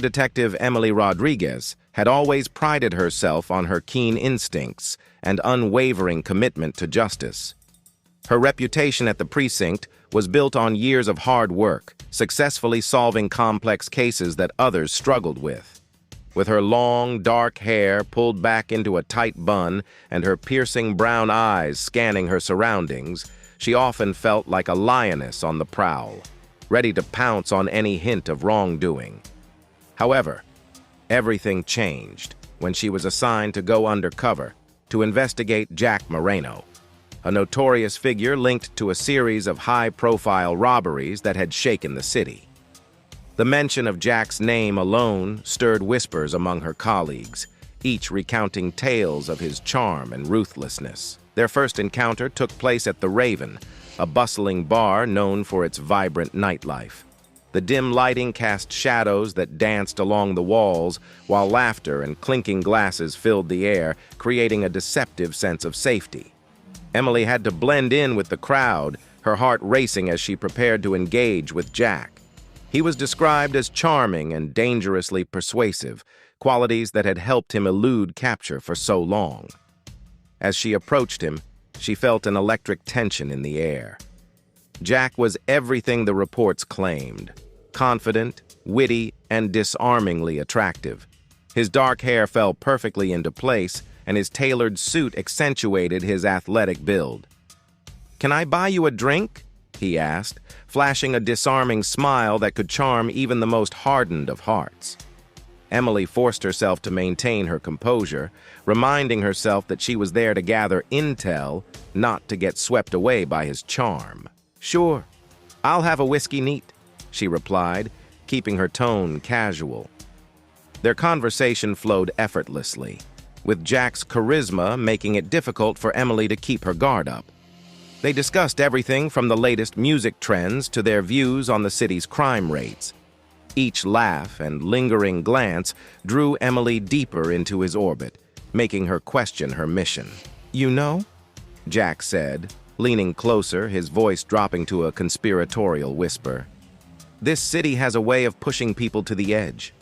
Detective Emily Rodriguez had always prided herself on her keen instincts and unwavering commitment to justice. Her reputation at the precinct was built on years of hard work, successfully solving complex cases that others struggled with. With her long, dark hair pulled back into a tight bun and her piercing brown eyes scanning her surroundings, she often felt like a lioness on the prowl, ready to pounce on any hint of wrongdoing. However, everything changed when she was assigned to go undercover to investigate Jack Moreno, a notorious figure linked to a series of high-profile robberies that had shaken the city. The mention of Jack's name alone stirred whispers among her colleagues, each recounting tales of his charm and ruthlessness. Their first encounter took place at the Raven, a bustling bar known for its vibrant nightlife. The dim lighting cast shadows that danced along the walls, while laughter and clinking glasses filled the air, creating a deceptive sense of safety. Emily had to blend in with the crowd, her heart racing as she prepared to engage with Jack. He was described as charming and dangerously persuasive, qualities that had helped him elude capture for so long. As she approached him, she felt an electric tension in the air. Jack was everything the reports claimed: confident, witty, and disarmingly attractive. His dark hair fell perfectly into place, and his tailored suit accentuated his athletic build. "Can I buy you a drink?" he asked, flashing a disarming smile that could charm even the most hardened of hearts. Emily forced herself to maintain her composure, reminding herself that she was there to gather intel, not to get swept away by his charm. "Sure, I'll have a whiskey neat," she replied, keeping her tone casual. Their conversation flowed effortlessly, with Jack's charisma making it difficult for Emily to keep her guard up. They discussed everything from the latest music trends to their views on the city's crime rates. Each laugh and lingering glance drew Emily deeper into his orbit, making her question her mission. "You know," Jack said, leaning closer, his voice dropping to a conspiratorial whisper, "this city has a way of pushing people to the edge.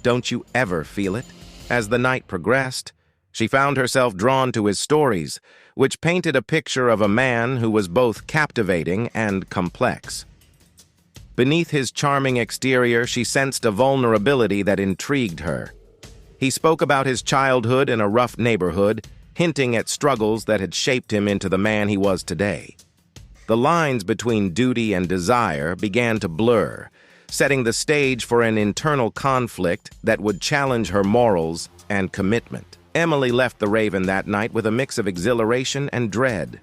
Don't you ever feel it?" As the night progressed, she found herself drawn to his stories, which painted a picture of a man who was both captivating and complex. Beneath his charming exterior, she sensed a vulnerability that intrigued her. He spoke about his childhood in a rough neighborhood, hinting at struggles that had shaped him into the man he was today. The lines between duty and desire began to blur, setting the stage for an internal conflict that would challenge her morals and commitment. Emily left the Raven that night with a mix of exhilaration and dread.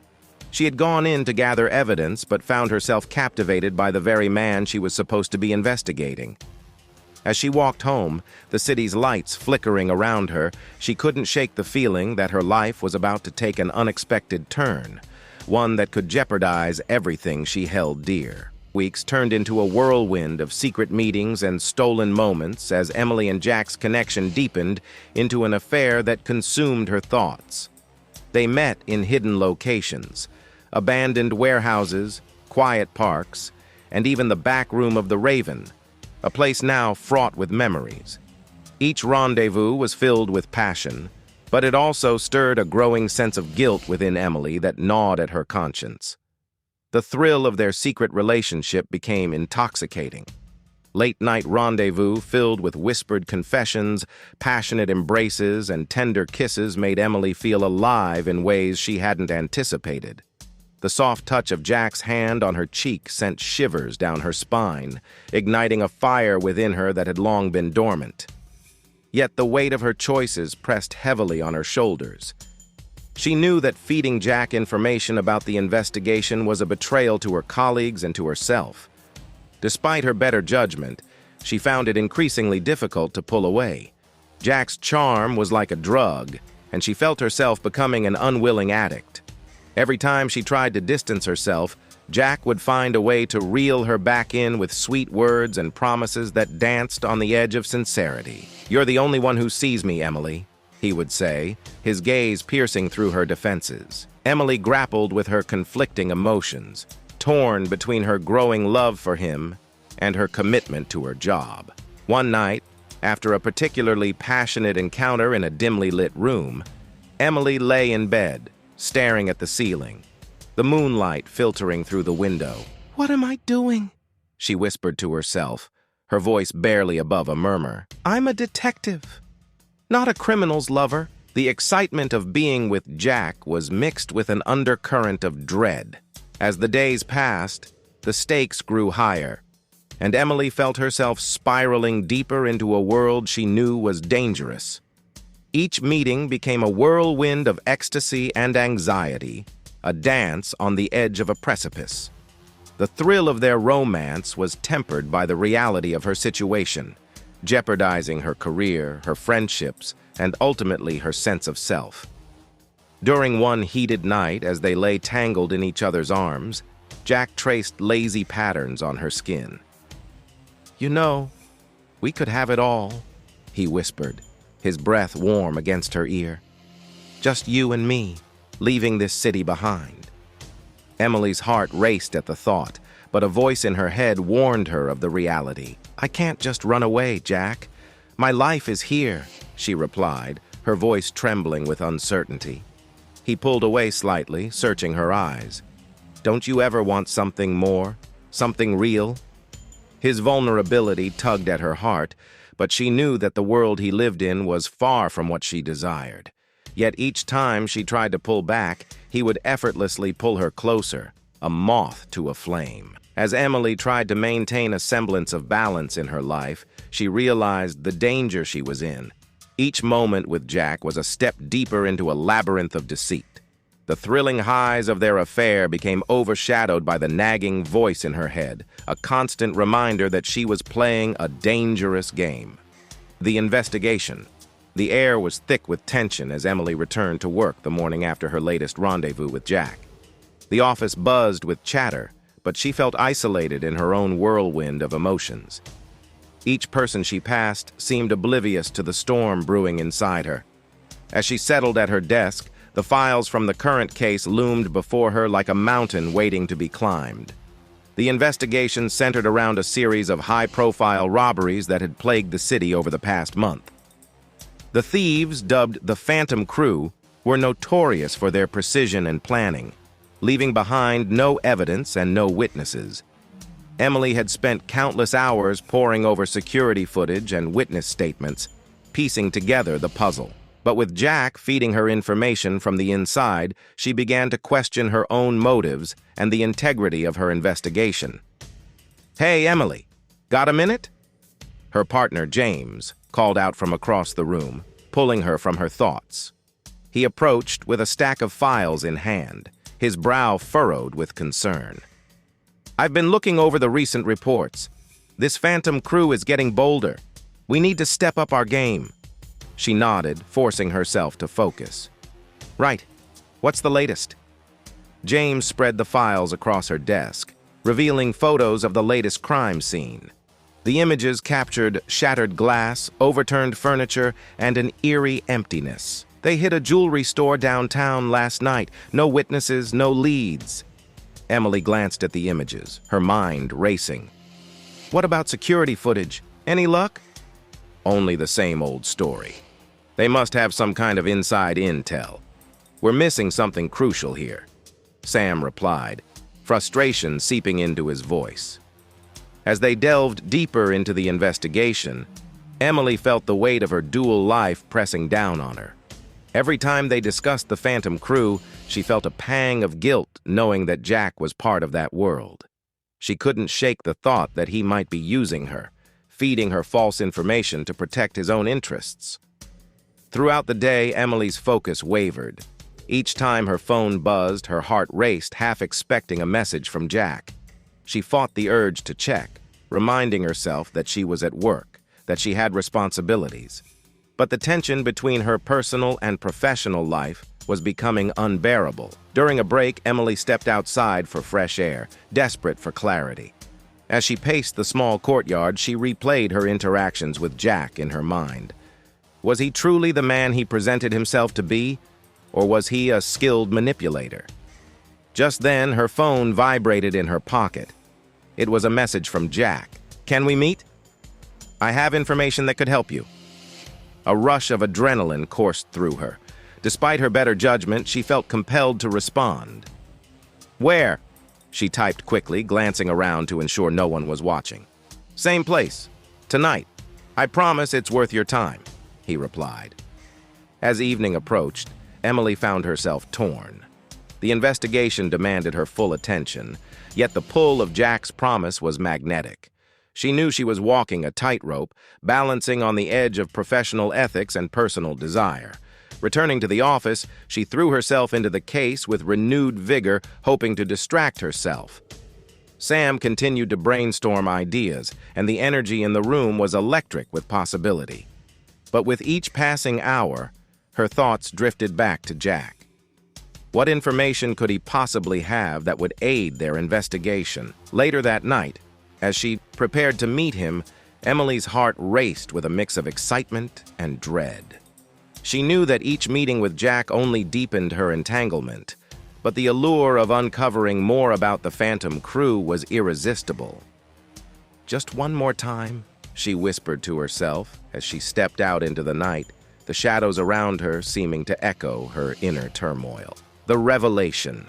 She had gone in to gather evidence, but found herself captivated by the very man she was supposed to be investigating. As she walked home, the city's lights flickering around her, she couldn't shake the feeling that her life was about to take an unexpected turn, one that could jeopardize everything she held dear. Weeks turned into a whirlwind of secret meetings and stolen moments as Emily and Jack's connection deepened into an affair that consumed her thoughts. They met in hidden locations, abandoned warehouses, quiet parks, and even the back room of the Raven, a place now fraught with memories. Each rendezvous was filled with passion, but it also stirred a growing sense of guilt within Emily that gnawed at her conscience. The thrill of their secret relationship became intoxicating. Late-night rendezvous filled with whispered confessions, passionate embraces, and tender kisses made Emily feel alive in ways she hadn't anticipated. The soft touch of Jack's hand on her cheek sent shivers down her spine, igniting a fire within her that had long been dormant. Yet the weight of her choices pressed heavily on her shoulders. She knew that feeding Jack information about the investigation was a betrayal to her colleagues and to herself. Despite her better judgment, she found it increasingly difficult to pull away. Jack's charm was like a drug, and she felt herself becoming an unwilling addict. Every time she tried to distance herself, Jack would find a way to reel her back in with sweet words and promises that danced on the edge of sincerity. "You're the only one who sees me, Emily," he would say, his gaze piercing through her defenses. Emily grappled with her conflicting emotions, torn between her growing love for him and her commitment to her job. One night, After a particularly passionate encounter in a dimly lit room, Emily lay in bed, staring at the ceiling, the moonlight filtering through the window. "What am I doing?" she whispered to herself, her voice barely above a murmur. "I'm a detective, not a criminal's lover." The excitement of being with Jack was mixed with an undercurrent of dread. As the days passed, the stakes grew higher, and Emily felt herself spiraling deeper into a world she knew was dangerous. Each meeting became a whirlwind of ecstasy and anxiety, a dance on the edge of a precipice. The thrill of their romance was tempered by the reality of her situation, jeopardizing her career, her friendships, and ultimately her sense of self. During one heated night, as they lay tangled in each other's arms, Jack traced lazy patterns on her skin. "You know, we could have it all," he whispered, his breath warm against her ear. "Just you and me, leaving this city behind." Emily's heart raced at the thought, but a voice in her head warned her of the reality. "I can't just run away, Jack. My life is here," she replied, her voice trembling with uncertainty. He pulled away slightly, searching her eyes. "Don't you ever want something more? Something real?" His vulnerability tugged at her heart, but she knew that the world he lived in was far from what she desired. Yet each time she tried to pull back, he would effortlessly pull her closer, a moth to a flame. As Emily tried to maintain a semblance of balance in her life, she realized the danger she was in. Each moment with Jack was a step deeper into a labyrinth of deceit. The thrilling highs of their affair became overshadowed by the nagging voice in her head, a constant reminder that she was playing a dangerous game. The investigation. The air was thick with tension as Emily returned to work the morning after her latest rendezvous with Jack. The office buzzed with chatter, but she felt isolated in her own whirlwind of emotions. Each person she passed seemed oblivious to the storm brewing inside her. As she settled at her desk, the files from the current case loomed before her like a mountain waiting to be climbed. The investigation centered around a series of high-profile robberies that had plagued the city over the past month. The thieves, dubbed the Phantom Crew, were notorious for their precision and planning, leaving behind no evidence and no witnesses. Emily had spent countless hours poring over security footage and witness statements, piecing together the puzzle. But with Jack feeding her information from the inside, she began to question her own motives and the integrity of her investigation. "Hey, Emily, got a minute?" Her partner, James, called out from across the room, pulling her from her thoughts. He approached with a stack of files in hand, his brow furrowed with concern. "I've been looking over the recent reports. This Phantom Crew is getting bolder. We need to step up our game." She nodded, forcing herself to focus. "Right. What's the latest?" James spread the files across her desk, revealing photos of the latest crime scene. The images captured shattered glass, overturned furniture, and an eerie emptiness. They hit a jewelry store downtown last night. No witnesses, no leads. Emily glanced at the images, her mind racing. "What about security footage? Any luck?" "Only the same old story. They must have some kind of inside intel. We're missing something crucial here," Sam replied, frustration seeping into his voice. As they delved deeper into the investigation, Emily felt the weight of her dual life pressing down on her. Every time they discussed the Phantom Crew, she felt a pang of guilt knowing that Jack was part of that world. She couldn't shake the thought that he might be using her, feeding her false information to protect his own interests. Throughout the day, Emily's focus wavered. Each time her phone buzzed, her heart raced, half expecting a message from Jack. She fought the urge to check, reminding herself that she was at work, that she had responsibilities. But the tension between her personal and professional life was becoming unbearable. During a break, Emily stepped outside for fresh air, desperate for clarity. As she paced the small courtyard, she replayed her interactions with Jack in her mind. Was he truly the man he presented himself to be, or was he a skilled manipulator? Just then, her phone vibrated in her pocket. It was a message from Jack. "Can we meet?" I have information that could help you. A rush of adrenaline coursed through her. Despite her better judgment, she felt compelled to respond. Where? She typed quickly, glancing around to ensure no one was watching. Same place. Tonight. I promise it's worth your time, he replied. As evening approached, Emily found herself torn. The investigation demanded her full attention, yet the pull of Jack's promise was magnetic. She knew she was walking a tightrope, balancing on the edge of professional ethics and personal desire. Returning to the office, she threw herself into the case with renewed vigor, hoping to distract herself. Sam continued to brainstorm ideas, and the energy in the room was electric with possibility. But with each passing hour, her thoughts drifted back to Jack. What information could he possibly have that would aid their investigation? Later that night, as she prepared to meet him, Emily's heart raced with a mix of excitement and dread. She knew that each meeting with Jack only deepened her entanglement, but the allure of uncovering more about the Phantom crew was irresistible. Just one more time, she whispered to herself as she stepped out into the night, the shadows around her seeming to echo her inner turmoil. The revelation.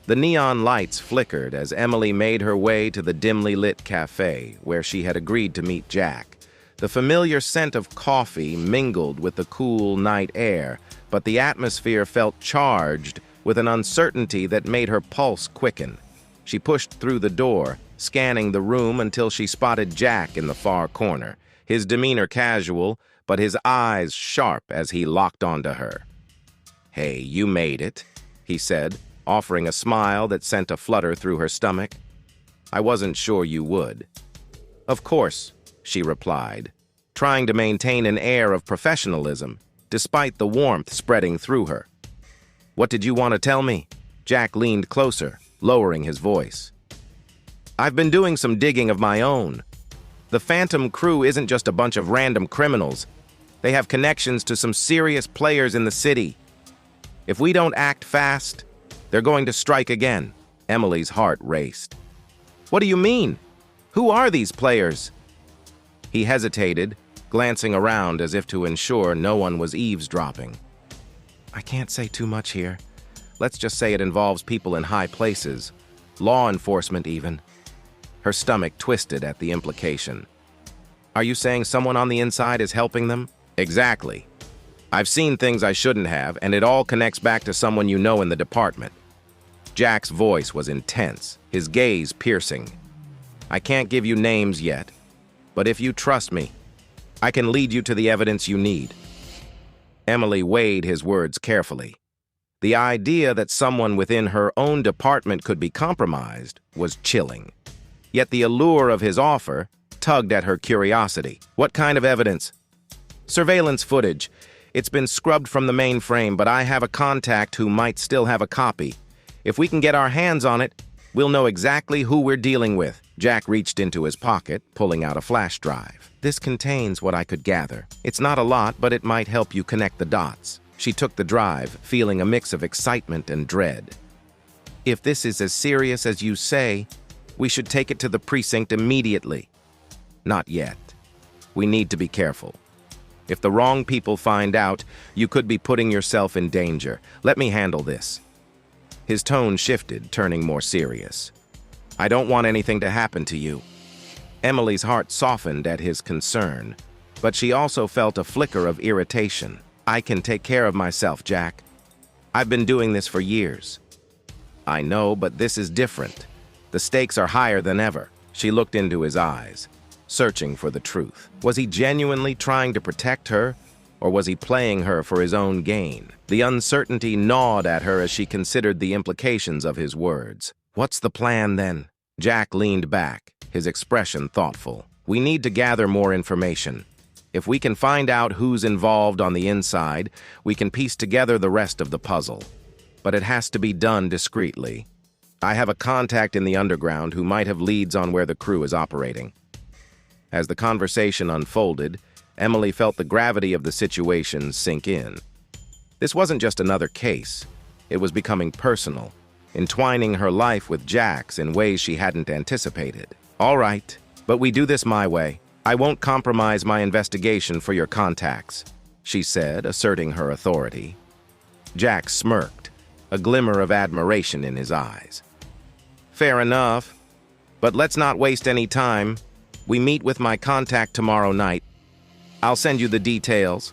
The neon lights flickered as Emily made her way to the dimly lit cafe where she had agreed to meet Jack. The familiar scent of coffee mingled with the cool night air, but the atmosphere felt charged with an uncertainty that made her pulse quicken. She pushed through the door, scanning the room until she spotted Jack in the far corner, his demeanor casual, but his eyes sharp as he locked onto her. "Hey, you made it," he said, offering a smile that sent a flutter through her stomach. "I wasn't sure you would." "Of course," she replied, trying to maintain an air of professionalism, despite the warmth spreading through her. "What did you want to tell me?" Jack leaned closer, lowering his voice. "I've been doing some digging of my own. The Phantom crew isn't just a bunch of random criminals. They have connections to some serious players in the city. If we don't act fast, they're going to strike again." Emily's heart raced. "What do you mean? Who are these players?" He hesitated, glancing around as if to ensure no one was eavesdropping. "I can't say too much here. Let's just say it involves people in high places, law enforcement even." Her stomach twisted at the implication. "Are you saying someone on the inside is helping them?" "Exactly. I've seen things I shouldn't have, and it all connects back to someone you know in the department." Jack's voice was intense, his gaze piercing. "I can't give you names yet, but if you trust me, I can lead you to the evidence you need." Emily weighed his words carefully. The idea that someone within her own department could be compromised was chilling. Yet the allure of his offer tugged at her curiosity. "What kind of evidence?" "Surveillance footage. It's been scrubbed from the mainframe, but I have a contact who might still have a copy. If we can get our hands on it, we'll know exactly who we're dealing with." Jack reached into his pocket, pulling out a flash drive. "This contains what I could gather. It's not a lot, but it might help you connect the dots." She took the drive, feeling a mix of excitement and dread. "If this is as serious as you say, we should take it to the precinct immediately." "Not yet. We need to be careful. If the wrong people find out, you could be putting yourself in danger. Let me handle this." His tone shifted, turning more serious. "I don't want anything to happen to you." Emily's heart softened at his concern, but she also felt a flicker of irritation. "I can take care of myself, Jack. I've been doing this for years." "I know, but this is different. The stakes are higher than ever." She looked into his eyes, searching for the truth. Was he genuinely trying to protect her, or was he playing her for his own gain? The uncertainty gnawed at her as she considered the implications of his words. "What's the plan, then?" Jack leaned back, his expression thoughtful. "We need to gather more information. If we can find out who's involved on the inside, we can piece together the rest of the puzzle. But it has to be done discreetly. I have a contact in the underground who might have leads on where the crew is operating." As the conversation unfolded, Emily felt the gravity of the situation sink in. This wasn't just another case. It was becoming personal, entwining her life with Jack's in ways she hadn't anticipated. "All right, but we do this my way. I won't compromise my investigation for your contacts, she said, asserting her authority. Jack smirked, a glimmer of admiration in his eyes. Fair enough, but let's not waste any time. We meet with my contact tomorrow night. I'll send you the details.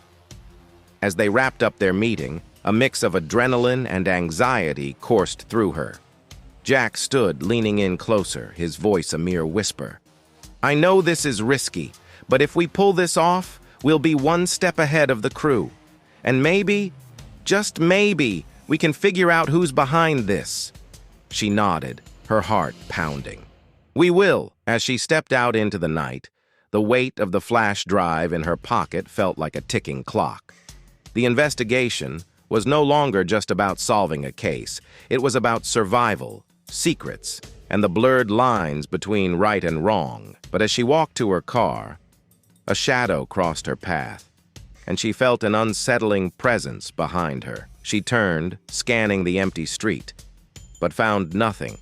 As they wrapped up their meeting, a mix of adrenaline and anxiety coursed through her. Jack stood, leaning in closer, his voice a mere whisper. I know this is risky, but if we pull this off, we'll be one step ahead of the crew. And maybe, just maybe, we can figure out who's behind this. She nodded, her heart pounding. We will. As she stepped out into the night, the weight of the flash drive in her pocket felt like a ticking clock. The investigation was no longer just about solving a case. It was about survival, secrets, and the blurred lines between right and wrong. But as she walked to her car, a shadow crossed her path, and she felt an unsettling presence behind her. She turned, scanning the empty street, but found nothing.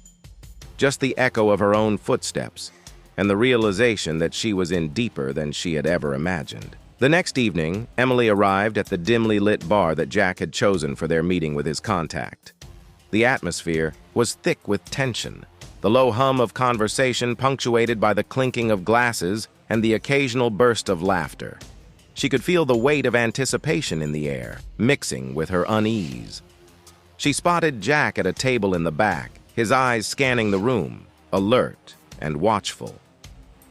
Just the echo of her own footsteps, and the realization that she was in deeper than she had ever imagined. The next evening, Emily arrived at the dimly lit bar that Jack had chosen for their meeting with his contact. The atmosphere was thick with tension, the low hum of conversation punctuated by the clinking of glasses and the occasional burst of laughter. She could feel the weight of anticipation in the air, mixing with her unease. She spotted Jack at a table in the back, his eyes scanning the room, alert and watchful.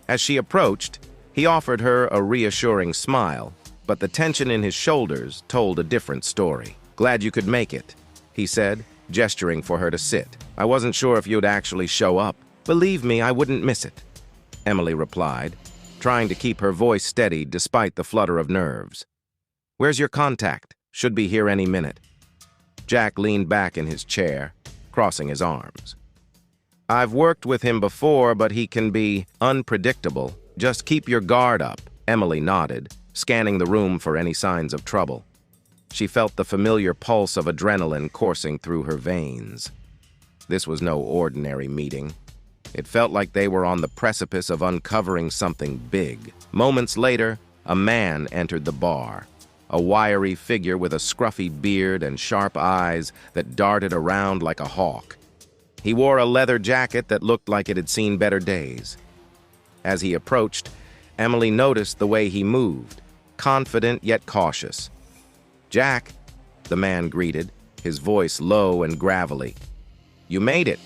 As she approached, he offered her a reassuring smile, but the tension in his shoulders told a different story. Glad you could make it, he said, gesturing for her to sit. I wasn't sure if you'd actually show up. Believe me, I wouldn't miss it, Emily replied, trying to keep her voice steady despite the flutter of nerves. Where's your contact? Should be here any minute. Jack leaned back in his chair, crossing his arms. I've worked with him before, but he can be unpredictable. Just keep your guard up, Emily nodded, scanning the room for any signs of trouble. She felt the familiar pulse of adrenaline coursing through her veins. This was no ordinary meeting. It felt like they were on the precipice of uncovering something big. Moments later, a man entered the bar, a wiry figure with a scruffy beard and sharp eyes that darted around like a hawk. He wore a leather jacket that looked like it had seen better days. As he approached, Emily noticed the way he moved, confident yet cautious. Jack, the man greeted, his voice low and gravelly. You made it.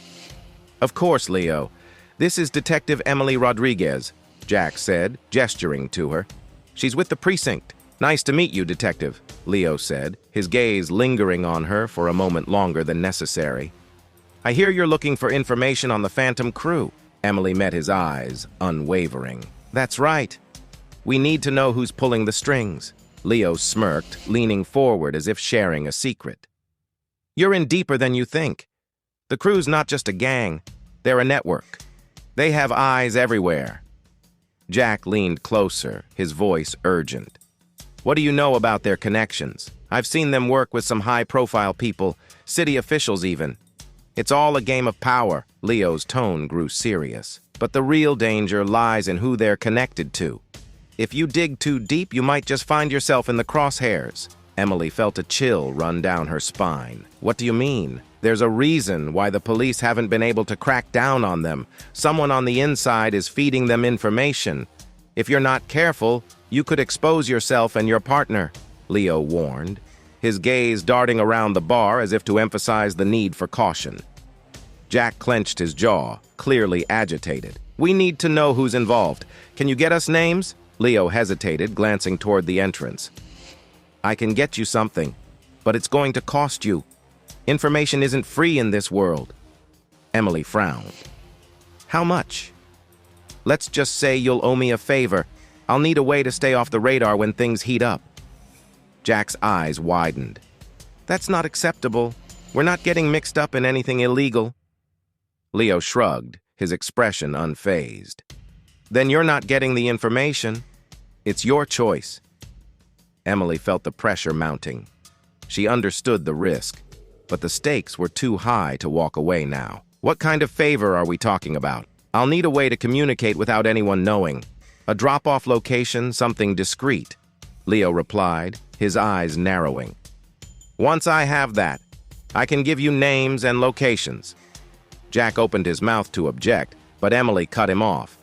Of course, Leo. This is Detective Emily Rodriguez, Jack said, gesturing to her. She's with the precinct. Nice to meet you, Detective, Leo said, his gaze lingering on her for a moment longer than necessary. I hear you're looking for information on the Phantom crew. Emily met his eyes, unwavering. That's right. We need to know who's pulling the strings. Leo smirked, leaning forward as if sharing a secret. You're in deeper than you think. The crew's not just a gang, they're a network. They have eyes everywhere. Jack leaned closer, his voice urgent. What do you know about their connections? I've seen them work with some high-profile people, city officials even. It's all a game of power. Leo's tone grew serious. But the real danger lies in who they're connected to. If you dig too deep, you might just find yourself in the crosshairs. Emily felt a chill run down her spine. What do you mean? There's a reason why the police haven't been able to crack down on them. Someone on the inside is feeding them information. If you're not careful, you could expose yourself and your partner, Leo warned, his gaze darting around the bar as if to emphasize the need for caution. Jack clenched his jaw, clearly agitated. We need to know who's involved. Can you get us names? Leo hesitated, glancing toward the entrance. I can get you something, but it's going to cost you. Information isn't free in this world. Emily frowned. How much? Let's just say you'll owe me a favor. I'll need a way to stay off the radar when things heat up. Jack's eyes widened. That's not acceptable. We're not getting mixed up in anything illegal. Leo shrugged, his expression unfazed. Then you're not getting the information. It's your choice. Emily felt the pressure mounting. She understood the risk, but the stakes were too high to walk away now. What kind of favor are we talking about? I'll need a way to communicate without anyone knowing. A drop-off location, something discreet, Leo replied, his eyes narrowing. Once I have that, I can give you names and locations. Jack opened his mouth to object, but Emily cut him off.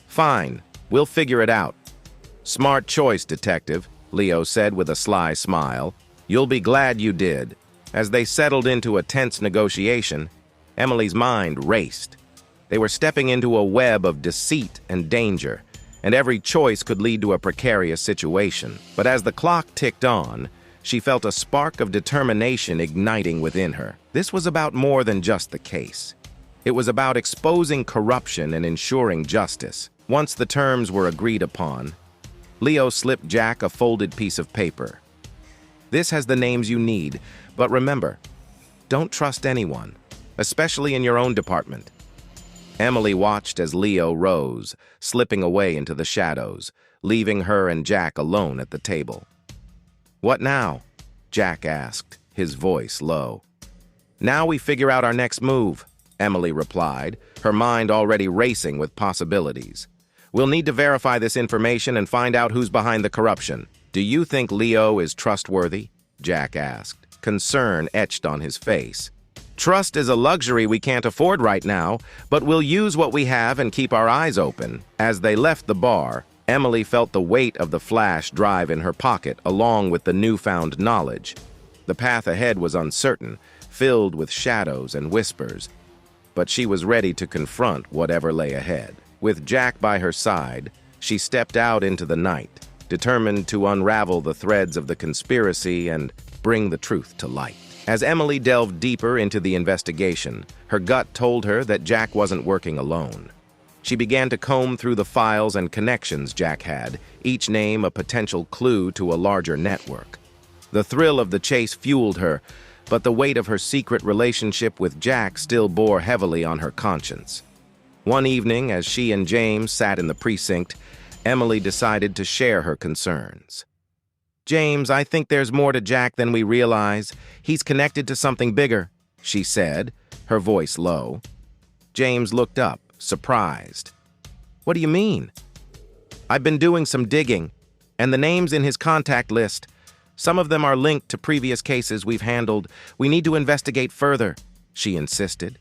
Fine, we'll figure it out. Smart choice, detective, Leo said with a sly smile. You'll be glad you did. As they settled into a tense negotiation, Emily's mind raced. They were stepping into a web of deceit and danger, and every choice could lead to a precarious situation. But as the clock ticked on, she felt a spark of determination igniting within her. This was about more than just the case. It was about exposing corruption and ensuring justice. Once the terms were agreed upon, Leo slipped Jack a folded piece of paper. This has the names you need, but remember, don't trust anyone, especially in your own department. Emily watched as Leo rose, slipping away into the shadows, leaving her and Jack alone at the table. What now? Jack asked, his voice low. Now we figure out our next move, Emily replied, her mind already racing with possibilities. We'll need to verify this information and find out who's behind the corruption. Do you think Leo is trustworthy? Jack asked, concern etched on his face. Trust is a luxury we can't afford right now, but we'll use what we have and keep our eyes open. As they left the bar, Emily felt the weight of the flash drive in her pocket along with the newfound knowledge. The path ahead was uncertain, filled with shadows and whispers, but she was ready to confront whatever lay ahead. With Jack by her side, she stepped out into the night, determined to unravel the threads of the conspiracy and bring the truth to light. As Emily delved deeper into the investigation, her gut told her that Jack wasn't working alone. She began to comb through the files and connections Jack had, each name a potential clue to a larger network. The thrill of the chase fueled her, but the weight of her secret relationship with Jack still bore heavily on her conscience. One evening, as she and James sat in the precinct, Emily decided to share her concerns. James, I think there's more to Jack than we realize. He's connected to something bigger, she said, her voice low. James looked up, surprised. What do you mean? I've been doing some digging, and the names in his contact list, some of them are linked to previous cases we've handled. We need to investigate further, she insisted.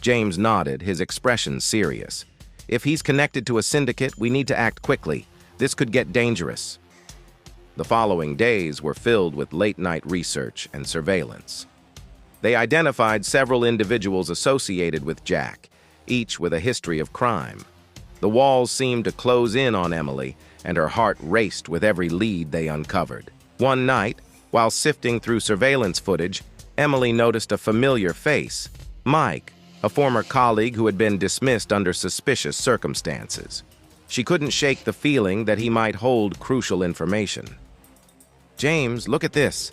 James nodded, his expression serious. If he's connected to a syndicate, we need to act quickly. This could get dangerous. The following days were filled with late-night research and surveillance. They identified several individuals associated with Jack, each with a history of crime. The walls seemed to close in on Emily, and her heart raced with every lead they uncovered. One night, while sifting through surveillance footage, Emily noticed a familiar face, Mike, a former colleague who had been dismissed under suspicious circumstances. She couldn't shake the feeling that he might hold crucial information. James, look at this.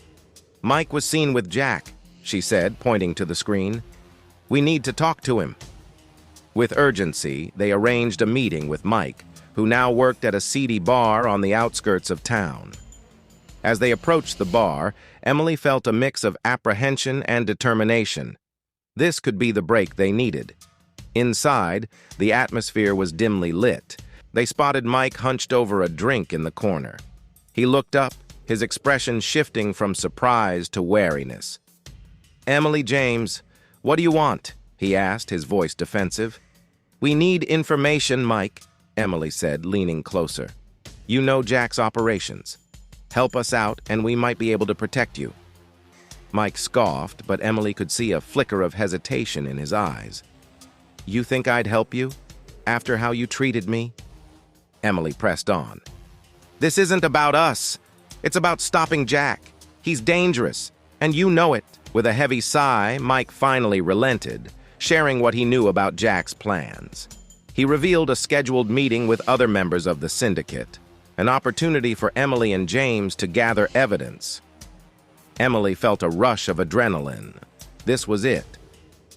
Mike was seen with Jack, she said, pointing to the screen. We need to talk to him. With urgency, they arranged a meeting with Mike, who now worked at a seedy bar on the outskirts of town. As they approached the bar, Emily felt a mix of apprehension and determination. This could be the break they needed. Inside, the atmosphere was dimly lit. They spotted Mike hunched over a drink in the corner. He looked up, his expression shifting from surprise to wariness. Emily, James, what do you want? He asked, his voice defensive. We need information, Mike, Emily said, leaning closer. You know Jack's operations. Help us out, and we might be able to protect you. Mike scoffed, but Emily could see a flicker of hesitation in his eyes. You think I'd help you? After how you treated me? Emily pressed on. This isn't about us. It's about stopping Jack. He's dangerous, and you know it. With a heavy sigh, Mike finally relented, sharing what he knew about Jack's plans. He revealed a scheduled meeting with other members of the syndicate, an opportunity for Emily and James to gather evidence. Emily felt a rush of adrenaline. This was it.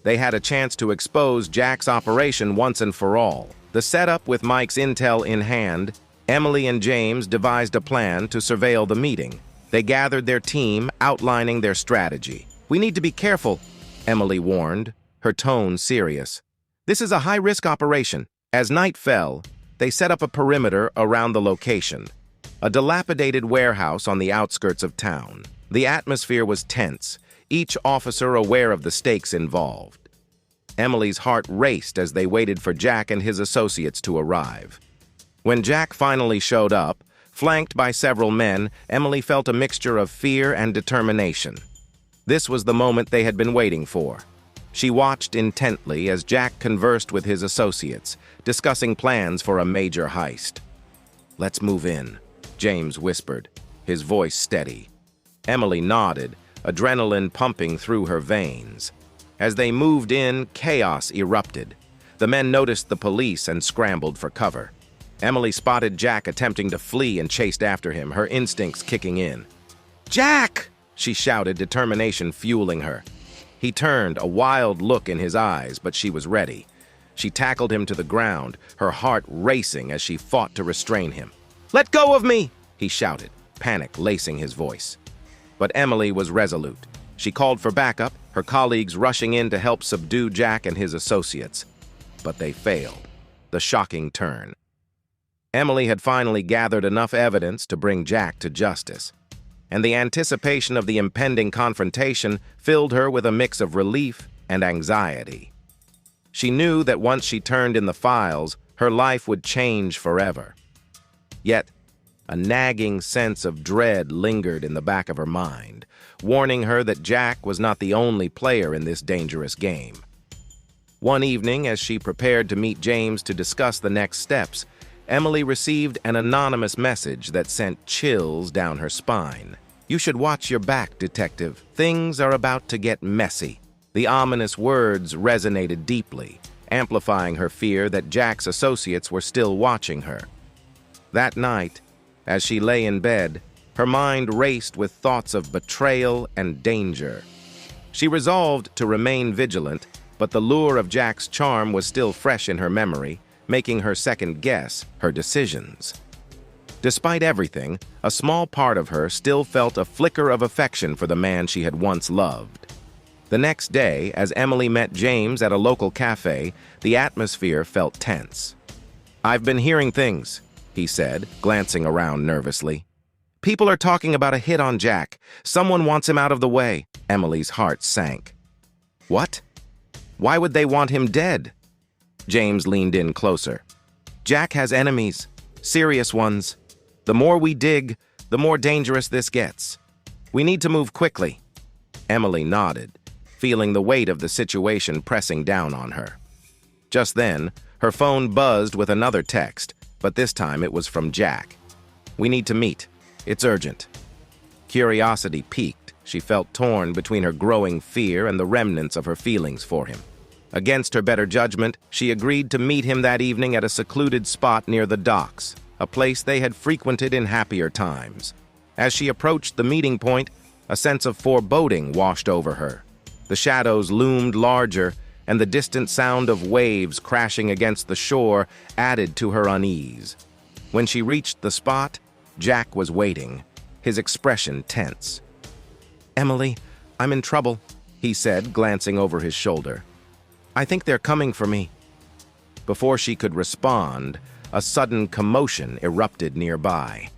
They had a chance to expose Jack's operation once and for all. The setup with Mike's intel in hand, Emily and James devised a plan to surveil the meeting. They gathered their team, outlining their strategy. We need to be careful, Emily warned, her tone serious. This is a high-risk operation. As night fell, they set up a perimeter around the location, a dilapidated warehouse on the outskirts of town. The atmosphere was tense, each officer aware of the stakes involved. Emily's heart raced as they waited for Jack and his associates to arrive. When Jack finally showed up, flanked by several men, Emily felt a mixture of fear and determination. This was the moment they had been waiting for. She watched intently as Jack conversed with his associates, discussing plans for a major heist. "Let's move in," James whispered, his voice steady. Emily nodded, adrenaline pumping through her veins. As they moved in, chaos erupted. The men noticed the police and scrambled for cover. Emily spotted Jack attempting to flee and chased after him, her instincts kicking in. "Jack!" she shouted, determination fueling her. He turned, a wild look in his eyes, but she was ready. She tackled him to the ground, her heart racing as she fought to restrain him. "Let go of me!" he shouted, panic lacing his voice. But Emily was resolute. She called for backup, her colleagues rushing in to help subdue Jack and his associates. But they failed. The shocking turn. Emily had finally gathered enough evidence to bring Jack to justice, and the anticipation of the impending confrontation filled her with a mix of relief and anxiety. She knew that once she turned in the files, her life would change forever. Yet, a nagging sense of dread lingered in the back of her mind, warning her that Jack was not the only player in this dangerous game. One evening, as she prepared to meet James to discuss the next steps, Emily received an anonymous message that sent chills down her spine. "You should watch your back, detective. Things are about to get messy." The ominous words resonated deeply, amplifying her fear that Jack's associates were still watching her. That night, as she lay in bed, her mind raced with thoughts of betrayal and danger. She resolved to remain vigilant, but the lure of Jack's charm was still fresh in her memory, making her second-guess her decisions. Despite everything, a small part of her still felt a flicker of affection for the man she had once loved. The next day, as Emily met James at a local cafe, the atmosphere felt tense. "I've been hearing things," he said, glancing around nervously. "People are talking about a hit on Jack. Someone wants him out of the way." Emily's heart sank. "What? Why would they want him dead?" James leaned in closer. "Jack has enemies, serious ones. The more we dig, the more dangerous this gets. We need to move quickly." Emily nodded, feeling the weight of the situation pressing down on her. Just then, her phone buzzed with another text, but this time it was from Jack. "We need to meet. It's urgent." Curiosity piqued. She felt torn between her growing fear and the remnants of her feelings for him. Against her better judgment, she agreed to meet him that evening at a secluded spot near the docks, a place they had frequented in happier times. As she approached the meeting point, a sense of foreboding washed over her. The shadows loomed larger, and the distant sound of waves crashing against the shore added to her unease. When she reached the spot, Jack was waiting, his expression tense. "Emily, I'm in trouble," he said, glancing over his shoulder. "I think they're coming for me." Before she could respond, a sudden commotion erupted nearby.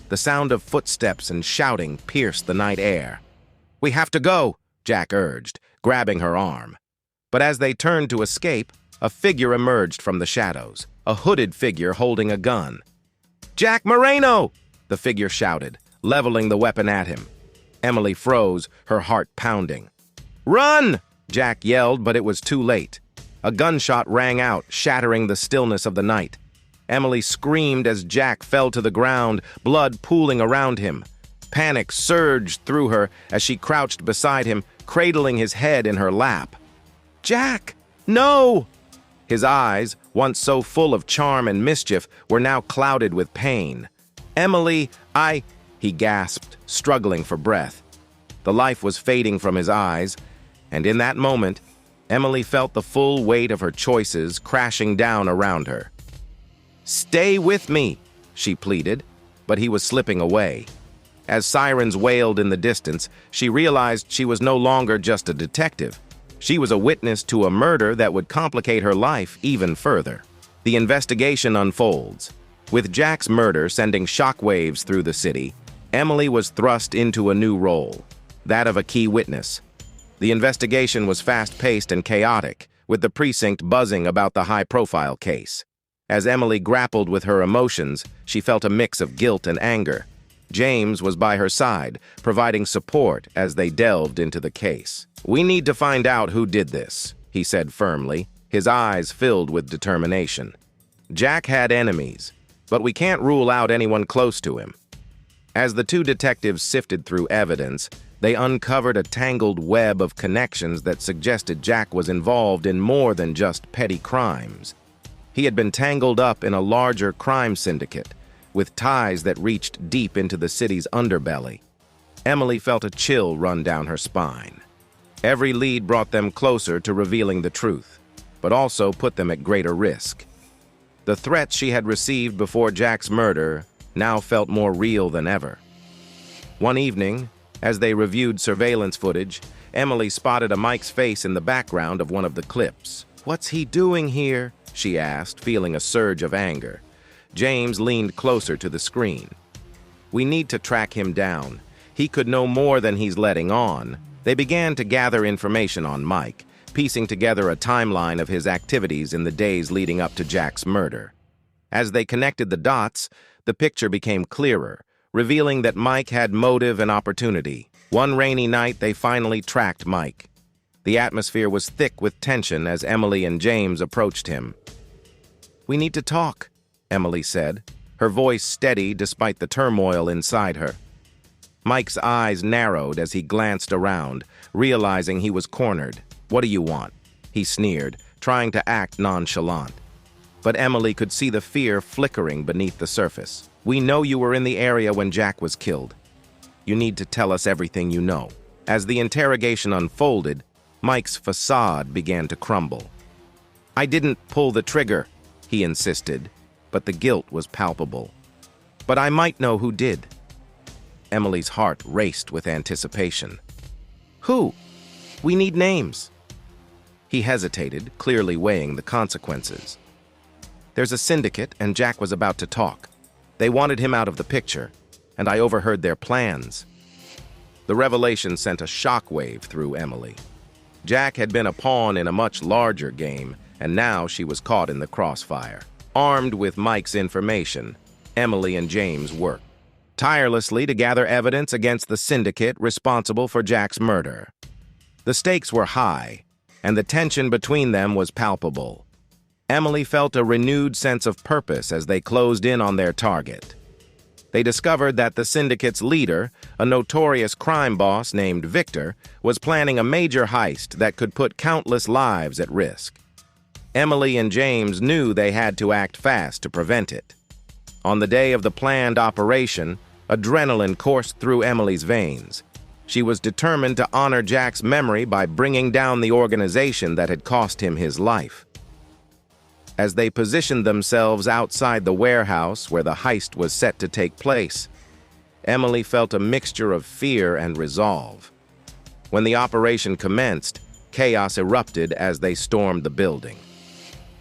The sound of footsteps and shouting pierced the night air. "We have to go," Jack urged, grabbing her arm. But as they turned to escape, a figure emerged from the shadows, a hooded figure holding a gun. "Jack Moreno!" the figure shouted, leveling the weapon at him. Emily froze, her heart pounding. "Run!" Jack yelled, but it was too late. A gunshot rang out, shattering the stillness of the night. Emily screamed as Jack fell to the ground, blood pooling around him. Panic surged through her as she crouched beside him, cradling his head in her lap. "Jack, no!" His eyes, once so full of charm and mischief, were now clouded with pain. "Emily, he gasped, struggling for breath. The life was fading from his eyes, and in that moment, Emily felt the full weight of her choices crashing down around her. "Stay with me," she pleaded, but he was slipping away. As sirens wailed in the distance, she realized she was no longer just a detective. She was a witness to a murder that would complicate her life even further. The investigation unfolds. With Jack's murder sending shockwaves through the city, Emily was thrust into a new role, that of a key witness. The investigation was fast-paced and chaotic, with the precinct buzzing about the high-profile case. As Emily grappled with her emotions, she felt a mix of guilt and anger. James was by her side, providing support as they delved into the case. "We need to find out who did this," he said firmly, his eyes filled with determination. Jack had enemies, but we can't rule out anyone close to him. As the two detectives sifted through evidence, they uncovered a tangled web of connections that suggested Jack was involved in more than just petty crimes. He had been tangled up in a larger crime syndicate, with ties that reached deep into the city's underbelly. Emily felt a chill run down her spine. Every lead brought them closer to revealing the truth, but also put them at greater risk. The threats she had received before Jack's murder now felt more real than ever. One evening, as they reviewed surveillance footage, Emily spotted a Mike's face in the background of one of the clips. "What's he doing here?" she asked, feeling a surge of anger. James leaned closer to the screen. "We need to track him down. He could know more than he's letting on." They began to gather information on Mike, piecing together a timeline of his activities in the days leading up to Jack's murder. As they connected the dots, the picture became clearer, revealing that Mike had motive and opportunity. One rainy night, they finally tracked Mike. The atmosphere was thick with tension as Emily and James approached him. "We need to talk," Emily said, her voice steady despite the turmoil inside her. Mike's eyes narrowed as he glanced around, realizing he was cornered. "What do you want?" he sneered, trying to act nonchalant. But Emily could see the fear flickering beneath the surface. "We know you were in the area when Jack was killed. You need to tell us everything you know." As the interrogation unfolded, Mike's facade began to crumble. "I didn't pull the trigger," he insisted, but the guilt was palpable. "But I might know who did." Emily's heart raced with anticipation. "Who? We need names." He hesitated, clearly weighing the consequences. "There's a syndicate, and Jack was about to talk. They wanted him out of the picture, and I overheard their plans." The revelation sent a shockwave through Emily. Jack had been a pawn in a much larger game, and now she was caught in the crossfire. Armed with Mike's information, Emily and James worked tirelessly to gather evidence against the syndicate responsible for Jack's murder. The stakes were high, and the tension between them was palpable. Emily felt a renewed sense of purpose as they closed in on their target. They discovered that the syndicate's leader, a notorious crime boss named Victor, was planning a major heist that could put countless lives at risk. Emily and James knew they had to act fast to prevent it. On the day of the planned operation, adrenaline coursed through Emily's veins. She was determined to honor Jack's memory by bringing down the organization that had cost him his life. As they positioned themselves outside the warehouse where the heist was set to take place, Emily felt a mixture of fear and resolve. When the operation commenced, chaos erupted as they stormed the building.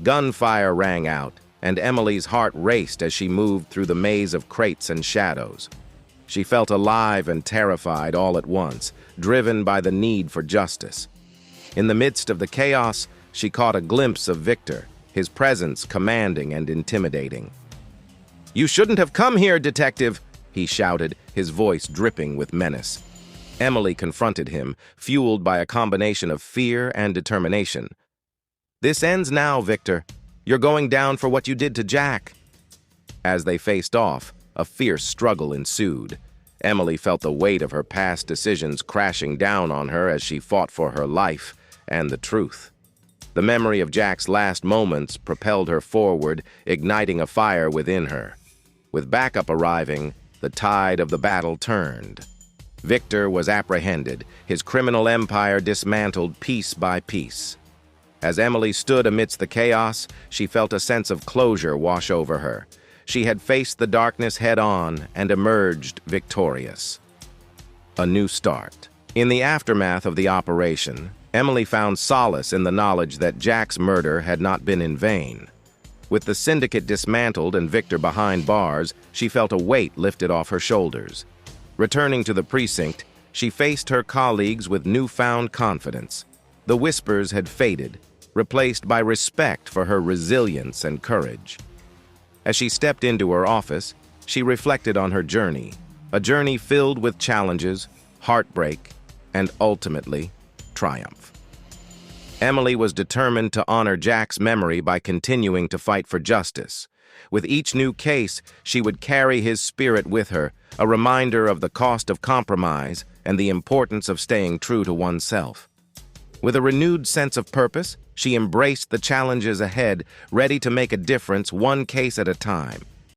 Gunfire rang out, and Emily's heart raced as she moved through the maze of crates and shadows. She felt alive and terrified all at once, driven by the need for justice. In the midst of the chaos, she caught a glimpse of Victor, his presence commanding and intimidating. "You shouldn't have come here, detective," he shouted, his voice dripping with menace. Emily confronted him, fueled by a combination of fear and determination. "This ends now, Victor. You're going down for what you did to Jack." As they faced off, a fierce struggle ensued. Emily felt the weight of her past decisions crashing down on her as she fought for her life and the truth. The memory of Jack's last moments propelled her forward, igniting a fire within her. With backup arriving, the tide of the battle turned. Victor was apprehended, his criminal empire dismantled piece by piece. As Emily stood amidst the chaos, she felt a sense of closure wash over her. She had faced the darkness head-on and emerged victorious. A new start. In the aftermath of the operation, Emily found solace in the knowledge that Jack's murder had not been in vain. With the syndicate dismantled and Victor behind bars, she felt a weight lifted off her shoulders. Returning to the precinct, she faced her colleagues with newfound confidence. The whispers had faded, replaced by respect for her resilience and courage. As she stepped into her office, she reflected on her journey, a journey filled with challenges, heartbreak, and ultimately, triumph. Emily was determined to honor Jack's memory by continuing to fight for justice. With each new case, she would carry his spirit with her, a reminder of the cost of compromise and the importance of staying true to oneself. With a renewed sense of purpose, she embraced the challenges ahead, ready to make a difference one case at a time.